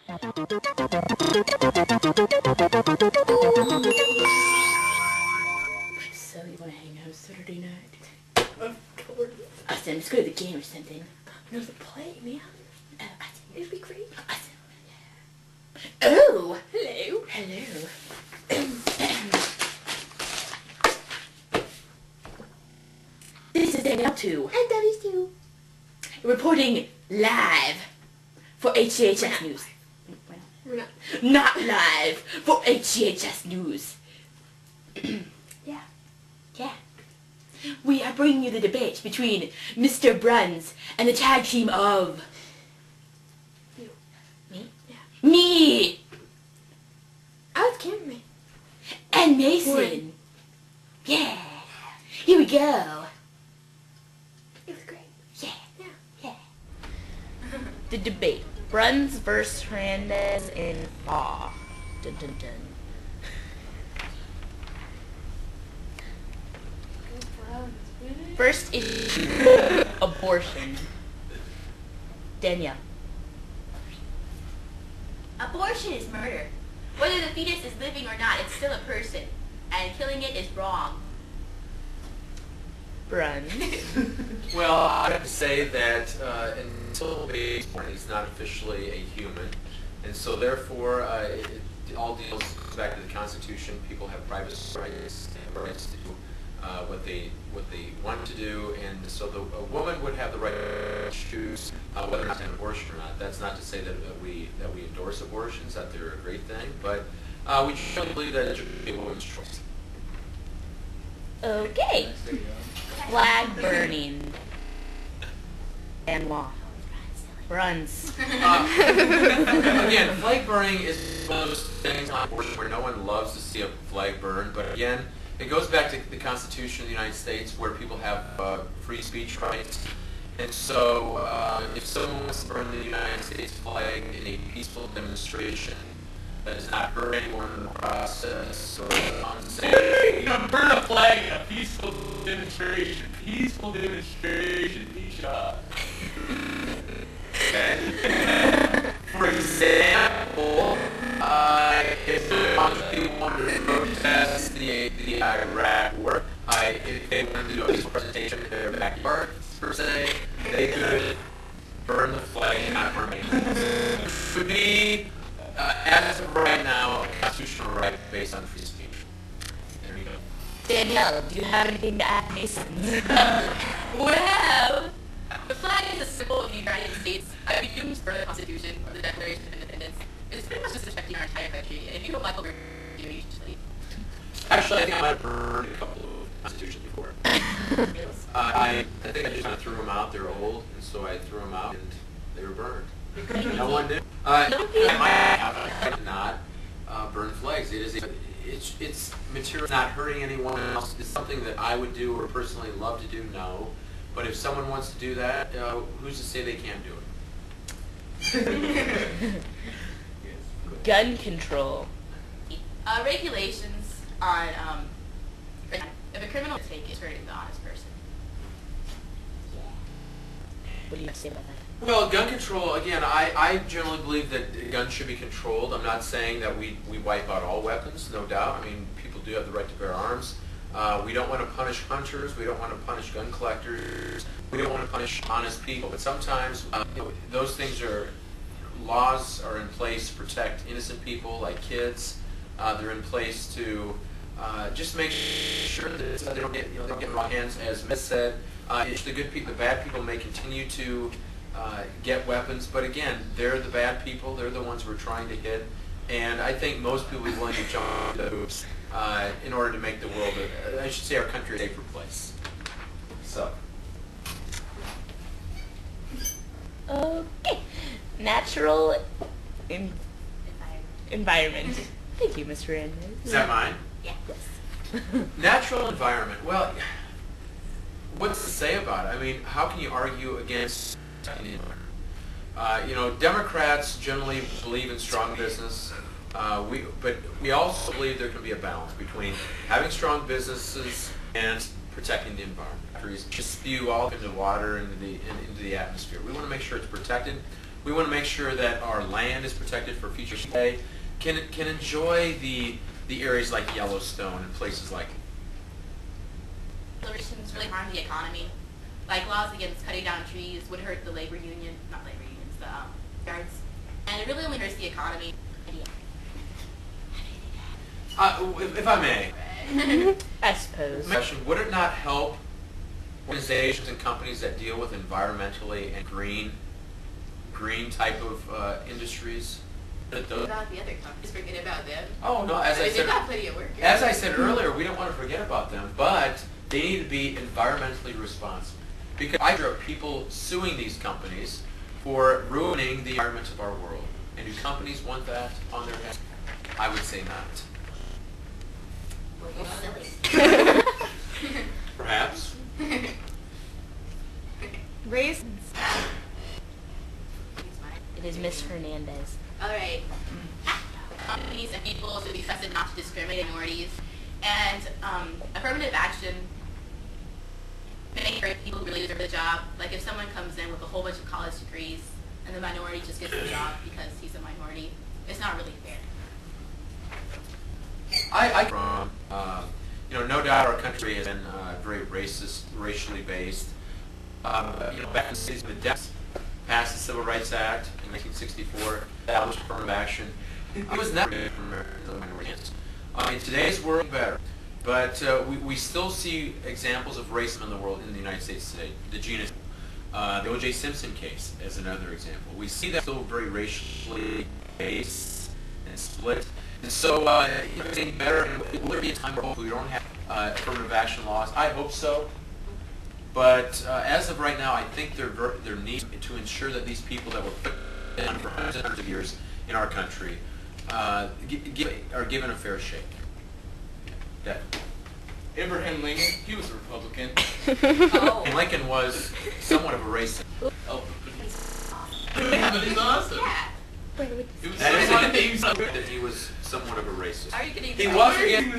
So you want to hang out Saturday night? Of course. I said, let's go to the game or something. No, the play, man. I said, it'd be great. I said, yeah. Oh, hello. Hello. This is Danielle 2. And W2. Reporting live for HCHS News. We're not. Not live for HCHS News. Yeah. Yeah. We are bringing you the debate between Mr. Bruns and the tag team of... You. Me? Yeah. Me! I was cameraman. And Mason. One. Yeah. Here we go. It was great. Yeah. Yeah. Yeah. The debate. Bruns versus Hernandez in Fall. Dun dun dun. First issue. Abortion. Danielle. Abortion is murder. Whether the fetus is living or not, it's still a person. And killing it is wrong. Bruns. Well, I have to say that until the baby is born, he's not officially a human, and so therefore it all deals back to the Constitution. People have private rights, and rights to do what they want to do, and so a woman would have the right to choose whether or not to have an abortion or not. That's not to say that we endorse abortions, that they're a great thing, but we truly believe that it should be a woman's choice. Okay. Flag burning. And law. Bruns. Again, flag burning is one of those things on abortion where no one loves to see a flag burn, but again, it goes back to the Constitution of the United States where people have free speech rights. And so if someone wants to burn the United States flag in a peaceful demonstration that does not hurt anyone in the process, or Hey, burn a flag in a peaceful demonstration. Peaceful demonstration. Nisha. okay. For example, if people wanted to protest the Iraq war, if they wanted to do a peaceful presentation in their backyard, per se, they could burn the flag and not burn anything. It would be, as of right now, a constitutional right based on free speech. There you go. Danielle, do you have anything to add, Mason? Well, the flag is a symbol of the United States. I've used for the Constitution or the Declaration of Independence. It's pretty much just respecting our entire country. And if you don't like what we're doing, you should just leave. Actually, I think I might have burned a couple of constitutions before. I think I just kind of threw them out. They were old, and so I threw them out, and they were burned. No one did. I might have not burn flags. It's material not hurting anyone else. It's something that I would do or personally love to do. No, but if someone wants to do that, who's to say they can't do it? Gun control. Regulations on, if a criminal mistake is hurting the honest person. What do you have to say about that? Well, gun control, again, I generally believe that guns should be controlled. I'm not saying that we wipe out all weapons, no doubt. I mean, people do have the right to bear arms. We don't want to punish hunters. We don't want to punish gun collectors. We don't want to punish honest people. But sometimes those things laws are in place to protect innocent people like kids. They're in place to just make sure that they don't get in the wrong hands. As Miss said, the bad people may continue to get weapons, but again, they're the bad people. They're the ones we're trying to hit, and I think most people are willing to jump through the hoops in order to make the world, I should say, our country, a safer place. So. Okay. Natural environment. Thank you, Mr. Hernandez. Is that mine? Yeah. Natural environment. Well, what's to say about it? I mean, how can you argue against the environment? Democrats generally believe in strong business, but we also believe there can be a balance between having strong businesses and protecting the environment. Just spew all into water into the atmosphere. We want to make sure it's protected. We want to make sure that our land is protected for future stay. Can enjoy the areas like Yellowstone and places like. Regulations really harm the economy. Like laws against cutting down trees would hurt the labor union, not labor unions, the yards, and it really only hurts the economy. If I may, I suppose. question, would it not help organizations and companies that deal with environmentally and green type of industries? About the other companies, forget about them. Oh no, as I They've said, got plenty of work. as I said earlier, we don't want to forget about them, but they need to be environmentally responsible. Because I hear of people suing these companies for ruining the environment of our world. And do companies want that on their head? I would say not. Well, you're silly. Perhaps. Raisins. It is Miss Hernandez. All right. Companies and people should be trusted not to discriminate against minorities, and affirmative action may hurt people who really deserve the job. Like if someone comes in with a whole bunch of college degrees and the minority just gets the job because he's a minority, it's not really fair. No doubt our country has been very racist, racially based. Back in the cities of the depths, passed the Civil Rights Act in 1964, established affirmative action. It was never from minorities. In today's world, better. But we still see examples of racism in the world in the United States today. The the O.J. Simpson case is another example. We see that still very racially based and split. And so, it's getting better, and will there be a time where hopefully we don't have affirmative action laws? I hope so. But as of right now, I think there needs to ensure that these people that were put in for hundreds and hundreds of years in our country are given a fair shake. Yeah. Abraham Lincoln, he was a Republican. Oh. And Lincoln was somewhat of a racist. Oh, but he's awesome. Yeah. It was That is so one funny. thing that he was somewhat of a racist. Are you getting? He was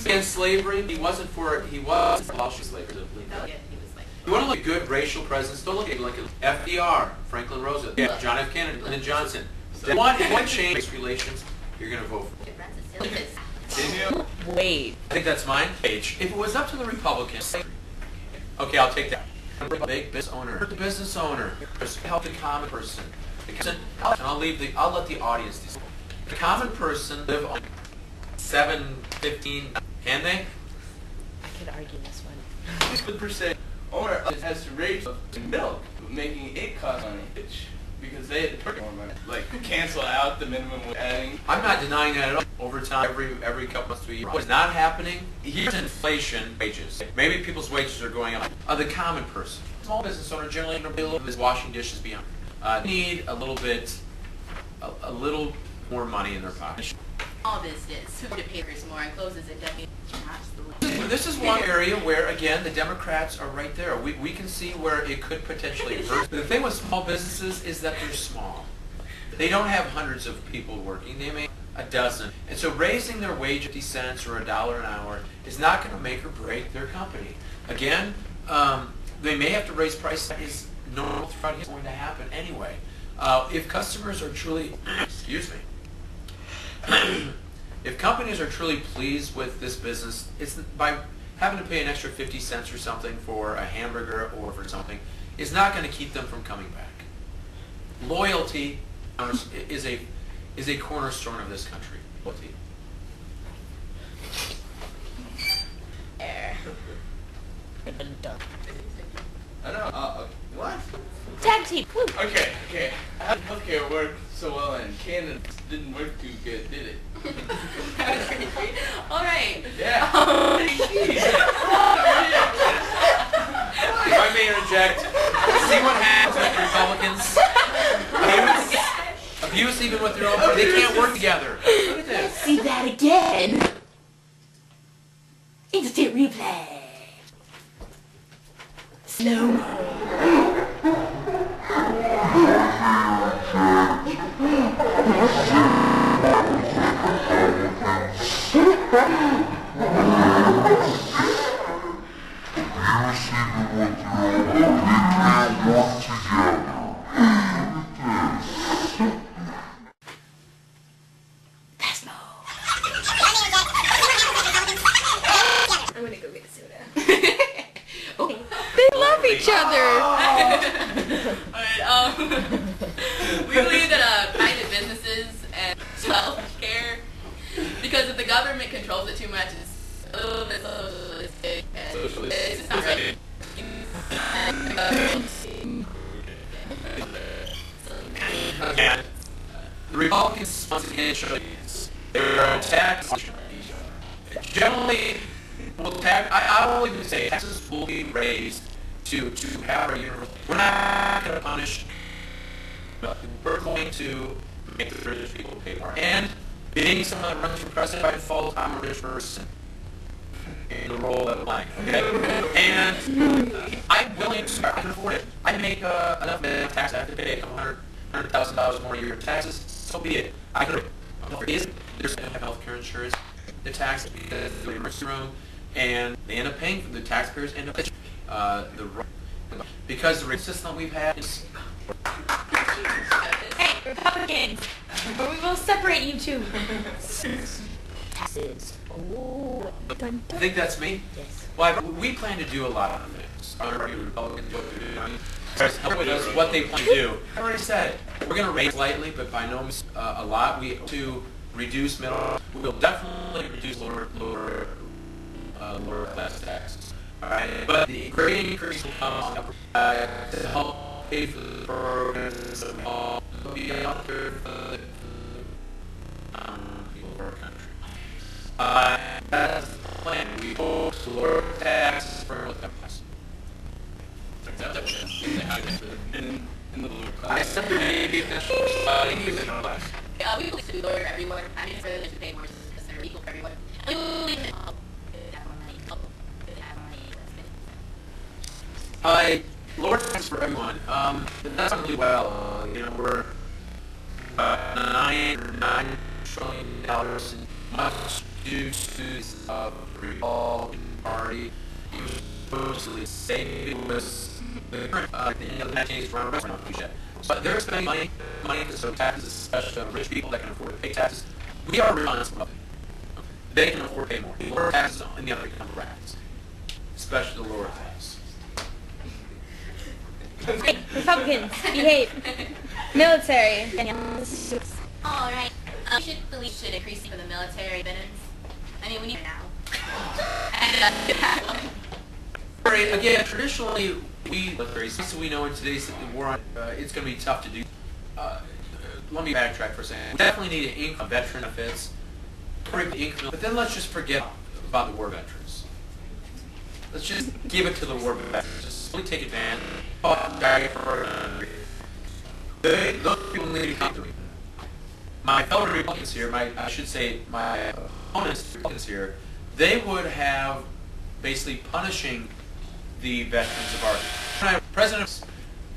against slavery. He wasn't for abolishing slavery. Oh, yeah, he was like. You want to look at good racial presidents? Don't look at Lincoln, FDR, Franklin Roosevelt, John F. Kennedy, Lyndon Johnson. If you want to change race relations, you're going to vote for him. Didn't you? Wait. I think that's mine. Page. If it was up to the Republicans, okay, I'll take that. Big business owner, the business owner, help the common person. And I'll let the audience decide. The common person live on $7.15, can they? I could argue this one. The percent owner has to raise the milk, making it cost money, because they had to pay more money. Like cancel out the minimum wage adding. I'm not denying that at all. Over time, every couple months to a year. What's not happening? Here's inflation, wages. Maybe people's wages are going up. The common person, small business owner, generally is washing dishes beyond. Need a little more money in their pocket. All business, who pays more and closes it, definitely absolutely. This is one area where, again, the Democrats are right there. We can see where it could potentially hurt. The thing with small businesses is that they're small. They don't have hundreds of people working. They may have a dozen. And so raising their wage 50 cents or $1 an hour is not going to make or break their company. Again, they may have to raise prices. That is normal throughout history. It's going to happen anyway. If customers are truly, excuse me, if companies are truly pleased with this business, it's by having to pay an extra 50 cents or something for a hamburger or for something is not going to keep them from coming back. Loyalty is a cornerstone of this country. Loyalty. I know. What? Tag team. Woo. Okay. How did healthcare work so well in Canada? Didn't work too good, did it? All right. Yeah. If I may interject, see what happens with Republicans? Abuse even with their own party. They can't work together. Look at this. See that again. Instant replay. Slow-mo. Alright, we believe that private businesses and healthcare, because if the government controls it too much, it's a little bit socialistic. And it's just not right. Again, the Republicans once again show these. They're attacked. Generally, will tax. I will even say taxes will be raised to have our universal. We're not going to punish. But we're going to make the rich people pay more. And being someone that runs for president by default, I'm a rich person in the role of blank. Okay, and I'm willing to. I can afford it. I make enough tax. I have to pay $100,000 more a year in taxes. So be it. I can. There's health care insurance. The tax because the emergency room, and they end up paying for the taxpayers end up because the rate system we've had is. Hey, Republicans! Or we will separate you two. Taxes. Oh. Dun, I dun. think that's me. Yes. Well, we plan to do a lot of things. Our Republicans, what they're doing, help with us, what they plan to do. I already said it. We're going to raise slightly, but by no means a lot. We to reduce middle. We will definitely reduce lower class taxes. All right, but the great increase will come to help pay for the programs that will be out there for the people of our country. That's the plan. We hope to lower taxes for middle class. In the lower I class. said there may be officials in the middle class. We believe to lower everyone. I mean, for them to pay more because they're equal for everyone. And we believe in help have more money. Help have more money. Lower taxes for everyone. That's not really well. We're $9 trillion in much due to the Republican Party. Supposedly say it was the current United States round of not yet. But they're spending money so taxes, especially on rich people that can afford to pay taxes. We are responsible. They can afford to pay more. Lower taxes in the other economic brackets, especially the lower class. Hey, Republicans, behave. Military. All right. We should increase for the military benefits. I mean, we need it now. Right, again, traditionally, so we know in today's war, it's going to be tough to do. Let me backtrack for a second. We definitely need to income veteran benefits, but then let's just forget about the war veterans. Let's just give it to the war veterans. Just really take advantage. Those people need to come to me. My fellow Republicans here, my opponents, Republicans here, they would have basically punishing the veterans of our President,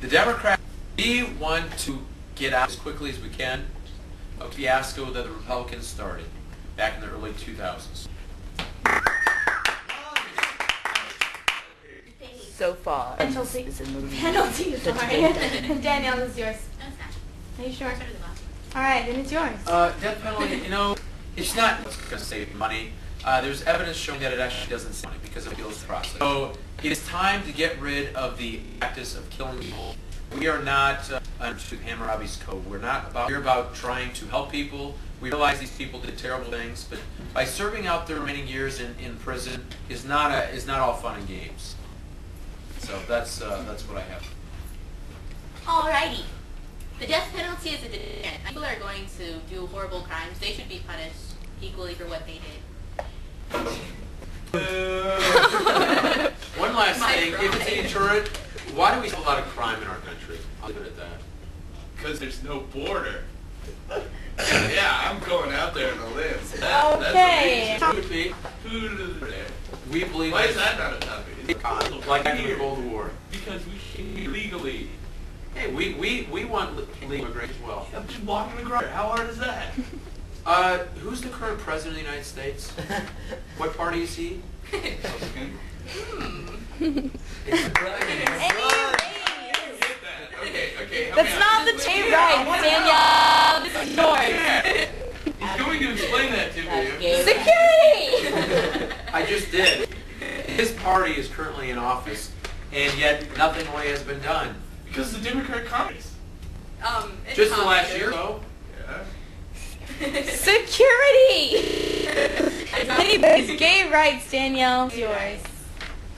the Democrats, we want to get out as quickly as we can of fiasco that the Republicans started back in the early 2000s. So far. Penalty. Is a movie. Penalty, sorry. Danielle, this is yours. Are you sure? Alright, then it's yours. Death penalty, it's not going to save money. There's evidence showing that it actually doesn't save money because it kills the process. So it is time to get rid of the practice of killing people. We are not under Hammurabi's code. We're about trying to help people. We realize these people did terrible things, but by serving out their remaining years in prison is not all fun and games. So that's what I have. Alrighty. The death penalty is a deterrent. People are going to do horrible crimes. They should be punished equally for what they did. One last thing, if it's a deterrent, why do we have a lot of crime in our country? I'll leave it at that. Because there's no border. Yeah, I'm going out there on a limb. Okay. That's a reason. Food is there. We believe Why is that not a topic? It's like back in the Cold War. Because we came legally. Hey, we want legal immigration as well. I'm just walking the ground. How hard is that? Who's the current president of the United States? What party is he? Republican. It's the president. Okay. That's not the tape right, Danielle. This is yours. He's going to explain that to me. Security! I just did. His party is currently in office, and yet nothing really has been done. Because the Democrat Congress. It's Just the last complicated. year, though. Yeah. Security! Anyways, gay rights, Danielle. It's yours.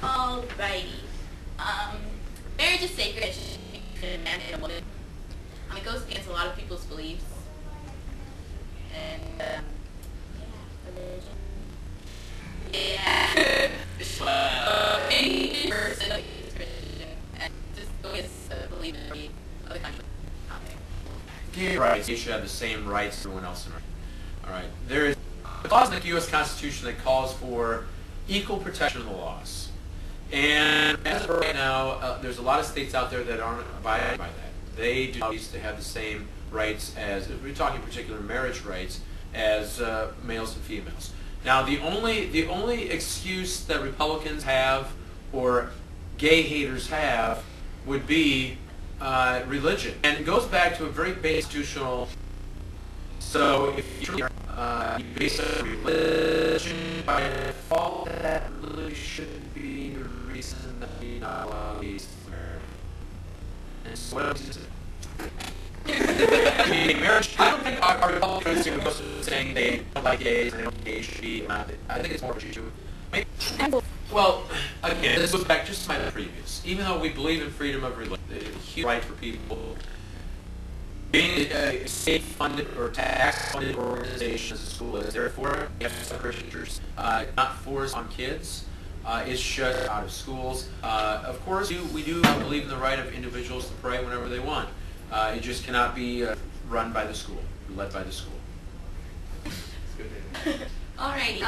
Alrighty. Marriage is sacred. It should be between a man and a woman. It goes against a lot of people's beliefs. And, religion. Yeah. Any person like is Christian and just go against the belief of the other country. Gay rights. You should have the same rights as everyone else in America. All right. There is a clause in the U.S. Constitution that calls for equal protection of the laws. And as of right now, there's a lot of states out there that aren't abiding by that. They do not used to have the same rights as, if we're talking particular marriage rights, as males and females. Now, the only excuse that Republicans have or gay haters have would be religion, and it goes back to a very basic institutional. So, if you base a religion by default, that really shouldn't be the reason that we not allow gays to marry. And so, what else is it? Marriage. I don't think our Republicans are saying they don't like gays and they don't gays should be. I think it's more of an issue. Well, again, this goes back just to my previous. Even though we believe in freedom of religion, the huge right for people, being a state-funded or tax-funded organization as a school is, therefore, you have some Christian churches not forced on kids. Is shut out of schools. Of course, we do believe in the right of individuals to pray whenever they want. It just cannot be run by the school, led by the school. Alrighty.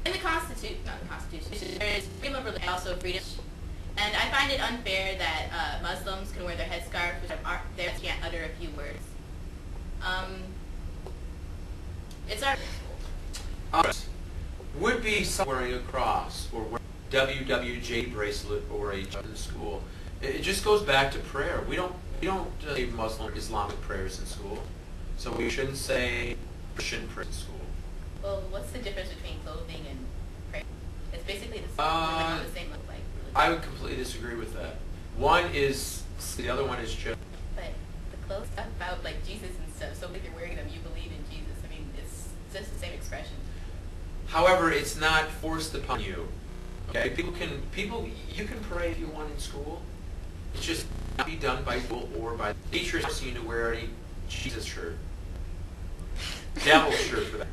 In the Constitution, not the Constitution, there is freedom of religion and also freedom. And I find it unfair that Muslims can wear their headscarf, which they can't utter a few words. It's our Would be someone wearing a cross or wearing a WWJ bracelet or a in the school. It just goes back to prayer. We don't say Muslim or Islamic prayers in school, so we shouldn't say Christian prayers in school. Well, what's the difference between clothing and prayer? It's basically the same. On the same level, like religion. I would completely disagree with that. One is, the other one is just. But the clothes stuff about like Jesus and stuff. So if you're wearing them, you believe in Jesus. I mean, it's just the same expression. However, it's not forced upon you. Okay, you can pray if you want in school. It's just not be done by school or by teachers forcing you to wear a Jesus shirt, devil shirt for that.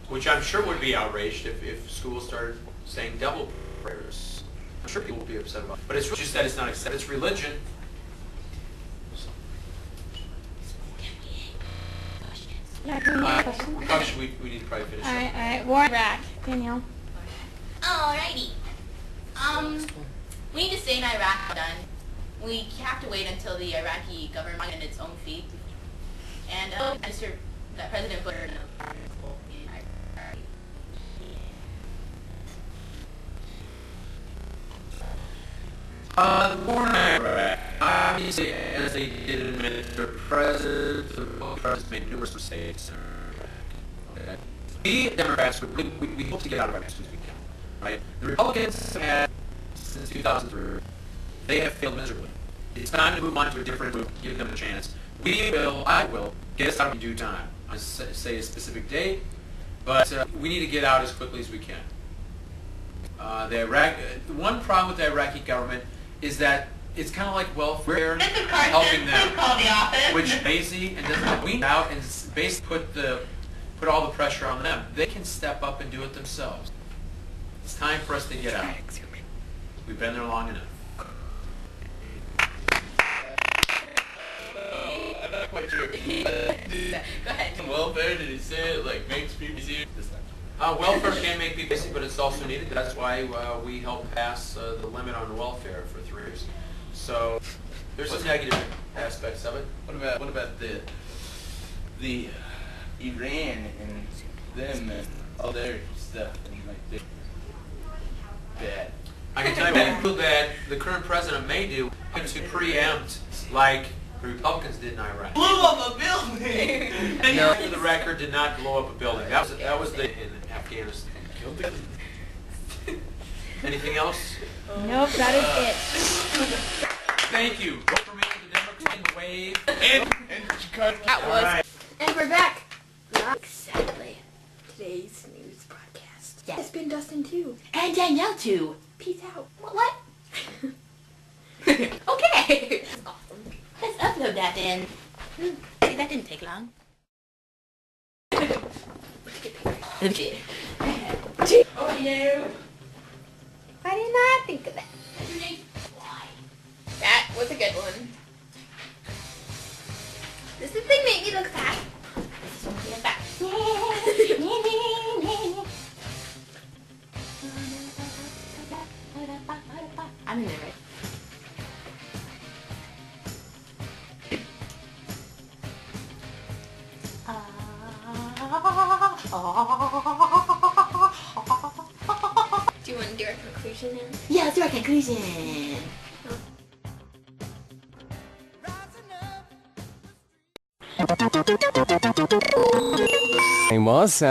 Which I'm sure would be outraged if schools started saying devil prayers. I'm sure people would be upset about it. But it's just that it's not accepted. It's religion. Yeah, can we get a question? Probably we need to probably finish up. Alright. War in Iraq. Danielle. Alrighty. We need to stay in Iraq done. We have to wait until the Iraqi government on its own feet. And that President Bush The war in Iraq, obviously, as they did admit, the president made numerous mistakes in Iraq. Okay? We Democrats, we hope to get out of Iraq as soon as we can. Right? The Republicans have had, since 2003, they have failed miserably. It's time to move on to a different group, give them a chance. I will, get us out in due time. I say a specific date, but we need to get out as quickly as we can. The one problem with the Iraqi government is that it's kind of like welfare helping them, which lazy and doesn't weed out and basically put all the pressure on them. They can step up and do it themselves. It's time for us to get out. We've been there long enough. I'm not quite sure. Go ahead. Welfare, did he say it like makes people easier? Welfare can make people busy, but it's also needed. That's why we helped pass the limit on welfare for 3 years. So there's some negative aspects of it. What about the Iran and them and all their stuff and like I can tell you that the current president may do to preempt like The Republicans did in Iraq. Blew up a building. And No, for the record, did not blow up a building. That was in Afghanistan. Anything else? Nope, that is it. Thank you. Vote for me, the Democrat wave. And That was. And we're back. Exactly. Today's news broadcast. Yeah. It's been Dustin too. And Danielle too. Peace out. What? Okay. That's awesome. Let's upload that then. See, that didn't take long. Okay. Oh no. Why didn't I think of that? Why? That was a good one. This is thing make me look fat. This is one thing back. I'm in there, right? Do you want to do our conclusion now? Yeah, let's do our conclusion. Was